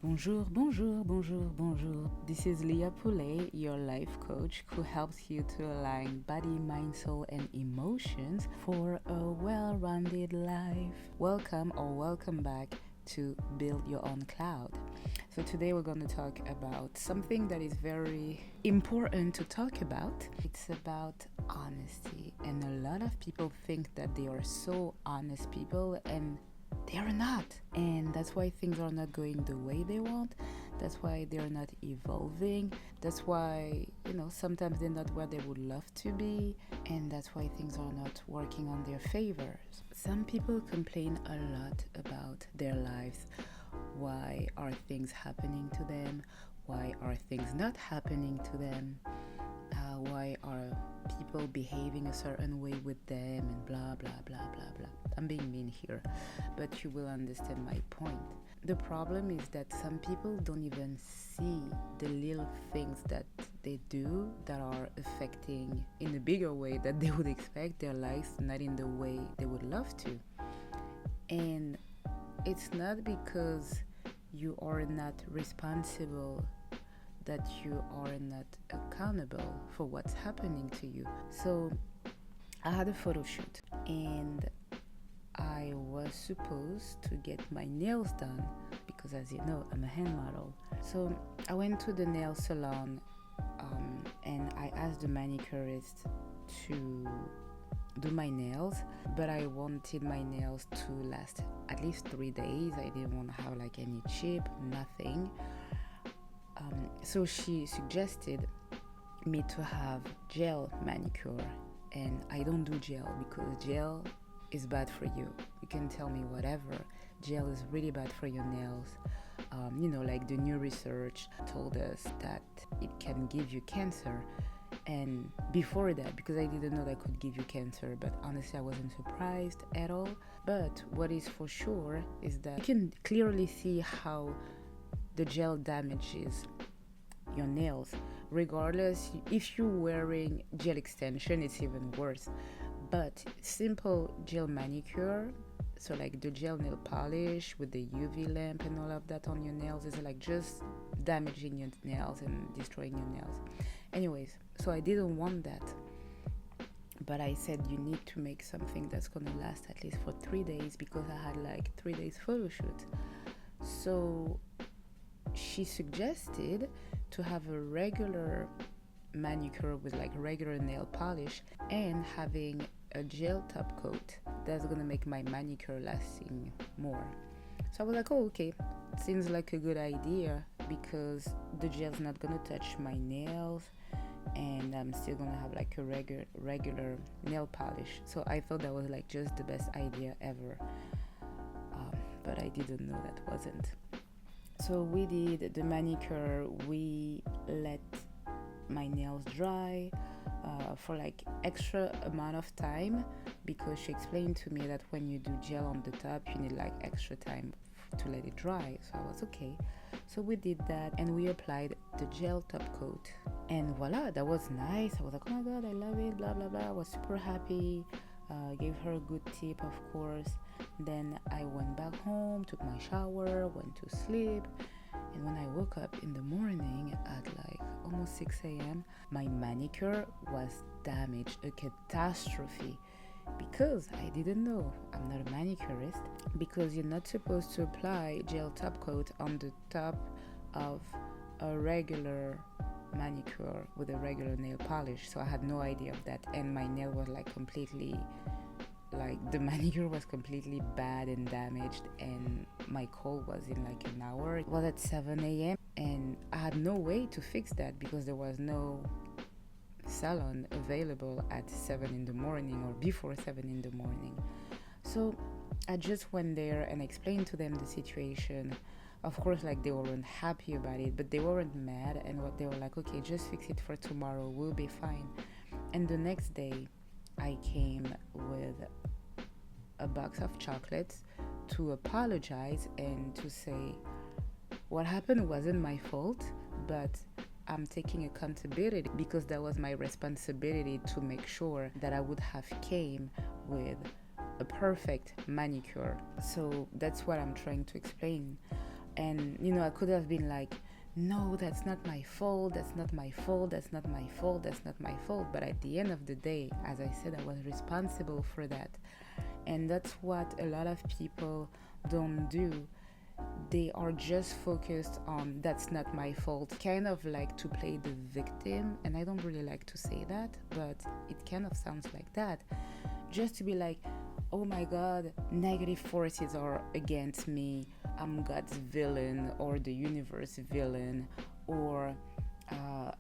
Bonjour, bonjour, bonjour, bonjour. This is Lya Pouleyy, your life coach who helps you to align body, mind, soul, and emotions for a well-rounded life. Welcome or welcome back to Build Your Own Cloud. So today we're going to talk about something that is very important to talk about. It's about honesty, and a lot of people think that they are so honest people, and they are not, and that's why things are not going the way they want. That's why they're not evolving. That's why sometimes they're not where they would love to be, and that's why things are not working on their favors. Some people complain a lot about their lives. Why are things happening to them? Why are things not happening to them? Why are people behaving a certain way with them, and blah blah blah blah blah. I'm being mean here, but you will understand my point. The problem is that some people don't even see the little things that they do that are affecting in a bigger way that they would expect their lives, not in the way they would love to. And it's not because you are not responsible that you are not accountable for what's happening to you. So I had a photo shoot, and I was supposed to get my nails done because, as you know, I'm a hand model. So I went to the nail salon, and I asked the manicurist to do my nails, but I wanted my nails to last at least 3 days. I didn't want to have like any chip, nothing. So she suggested me to have gel manicure, and I don't do gel because gel is bad for you. You can tell me whatever. Gel is really bad for your nails. Like the new research told us that it can give you cancer. And before that, because I didn't know that could give you cancer, but honestly I wasn't surprised at all. But what is for sure is that you can clearly see how the gel damages your nails. Regardless, if you're wearing gel extension, it's even worse. But simple gel manicure, so like the gel nail polish with the UV lamp and all of that on your nails, is like just damaging your nails and destroying your nails. Anyways, so I didn't want that, but I said you need to make something that's gonna last at least for 3 days, because I had like 3 days photo shoot. So she suggested to have a regular manicure with like regular nail polish and having a gel top coat that's gonna make my manicure lasting more. So I was like, oh, okay, seems like a good idea, because the gel's not gonna touch my nails and I'm still gonna have like a regular nail polish. So I thought that was like just the best idea ever, but I didn't know that wasn't. So we did the manicure. We let my nails dry for like extra amount of time, because she explained to me that when you do gel on the top, you need like extra time to let it dry. So I was okay. So we did that, and we applied the gel top coat, and voila, that was nice. I was like, oh my god, I love it, blah blah blah. I was super happy. Gave her a good tip, of course. Then I went back home, took my shower, went to sleep, and when I woke up in the morning at like almost 6 a.m., my manicure was damaged, a catastrophe, because I didn't know. I'm not a manicurist, because you're not supposed to apply gel top coat on the top of a regular manicure with a regular nail polish. So I had no idea of that, and my nail was like completely, like the manicure was completely bad and damaged, and my call was in like an hour. It was at 7 a.m. and I had no way to fix that, because there was no salon available at 7 in the morning or before 7 in the morning. So I just went there and explained to them the situation. Of course, like, they weren't happy about it, but they weren't mad, and what they were like, okay, just fix it for tomorrow, we'll be fine. And the next day I came with a box of chocolates to apologize and to say what happened wasn't my fault, but I'm taking accountability, because that was my responsibility to make sure that I would have came with a perfect manicure. So that's what I'm trying to explain. And I could have been like, no, that's not my fault, that's not my fault, that's not my fault, that's not my fault. But at the end of the day, as I said, I was responsible for that. And that's what a lot of people don't do. They are just focused on that's not my fault, kind of like to play the victim. And I don't really like to say that, but it kind of sounds like that. Just to be like, oh my god, negative forces are against me, I'm God's villain or the universe villain, or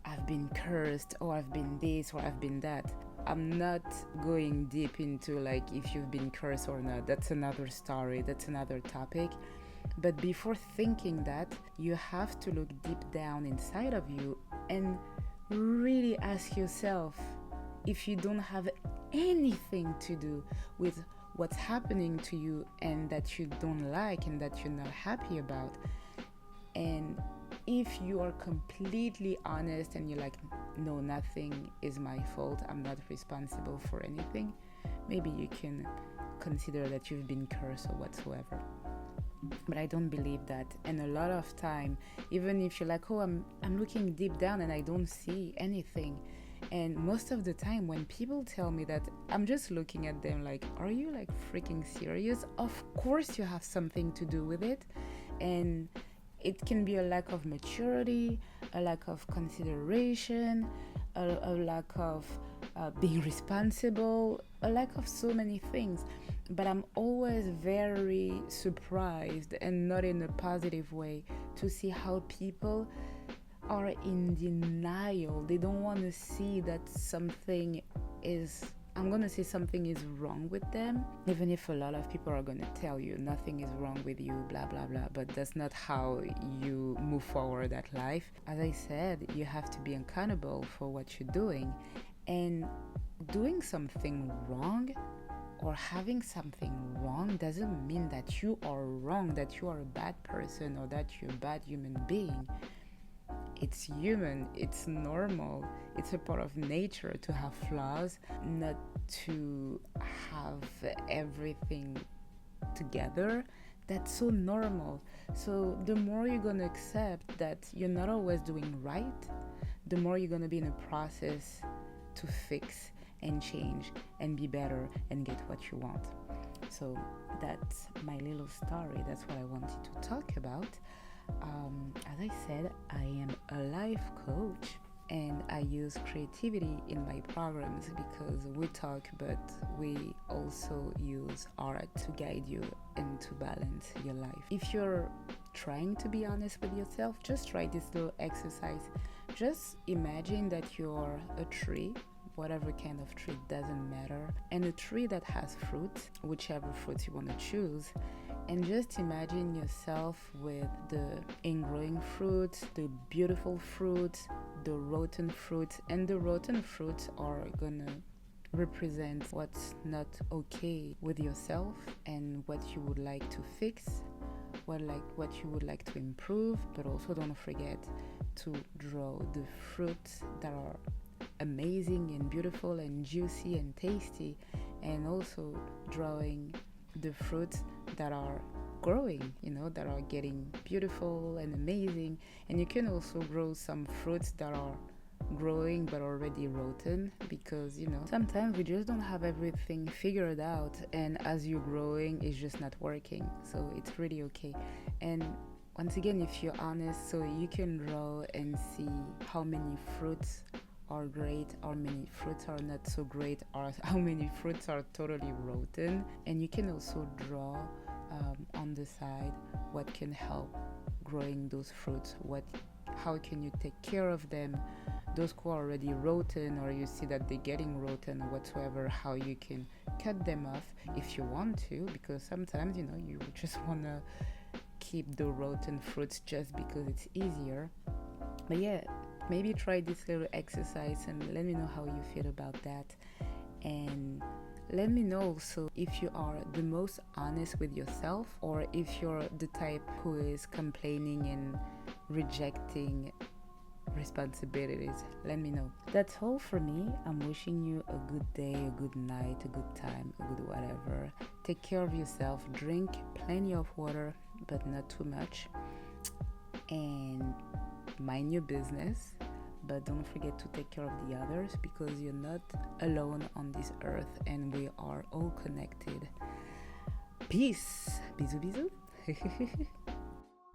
I've been cursed, or I've been this, or I've been that. I'm not going deep into like if you've been cursed or not. That's another story, that's another topic. But before thinking that, you have to look deep down inside of you and really ask yourself, if you don't have anything to do with what's happening to you and that you don't like and that you're not happy about, and if you are completely honest and you're like, no, nothing is my fault, I'm not responsible for anything, maybe you can consider that you've been cursed or whatsoever. But I don't believe that. And a lot of time, even if you're like, oh, I'm looking deep down and I don't see anything, and most of the time when people tell me that, I'm just looking at them like, are you like freaking serious? Of course you have something to do with it. And it can be a lack of maturity, a lack of consideration, a lack of being responsible, a lack of so many things. But I'm always very surprised, and not in a positive way, to see how people are in denial. They don't want to see that something is, I'm going to say something is wrong with them, even if a lot of people are going to tell you nothing is wrong with you, blah, blah, blah. But that's not how you move forward at life. As I said, you have to be accountable for what you're doing. And doing something wrong or having something wrong doesn't mean that you are wrong, that you are a bad person, or that you're a bad human being. It's human, it's normal, it's a part of nature to have flaws, not to have everything together. That's so normal. So the more you're gonna accept that you're not always doing right, the more you're gonna be in a process to fix and change and be better and get what you want. So that's my little story. That's what I wanted to talk about. As I said, I am a life coach, and I use creativity in my programs because we talk, but we also use art to guide you and to balance your life. If you're trying to be honest with yourself, just try this little exercise. Just imagine that you're a tree, whatever kind of tree, doesn't matter, and a tree that has fruit, whichever fruit you want to choose. And just imagine yourself with the ingrowing fruit, the beautiful fruit, the rotten fruit. And the rotten fruits are gonna represent what's not okay with yourself and what you would like to fix, what you would like to improve. But also don't forget to draw the fruits that are amazing and beautiful and juicy and tasty, and also drawing the fruits that are growing, that are getting beautiful and amazing. And you can also grow some fruits that are growing but already rotten, because sometimes we just don't have everything figured out, and as you're growing it's just not working. So it's really okay. And once again, if you're honest, so you can draw and see how many fruits are great, how many fruits are not so great, or how many fruits are totally rotten. And you can also draw on the side what can help growing those fruits, how can you take care of them, those who are already rotten, or you see that they're getting rotten or whatsoever, how you can cut them off if you want to, because sometimes you just want to keep the rotten fruits just because it's easier. But yeah, maybe try this little exercise and let me know how you feel about that. And let me know also if you are the most honest with yourself, or if you're the type who is complaining and rejecting responsibilities. Let me know. That's all for me. I'm wishing you a good day, a good night, a good time, a good whatever. Take care of yourself. Drink plenty of water, but not too much. and mind your business, but don't forget to take care of the others, because you're not alone on this earth and we are all connected. Peace. Bisous, bisous.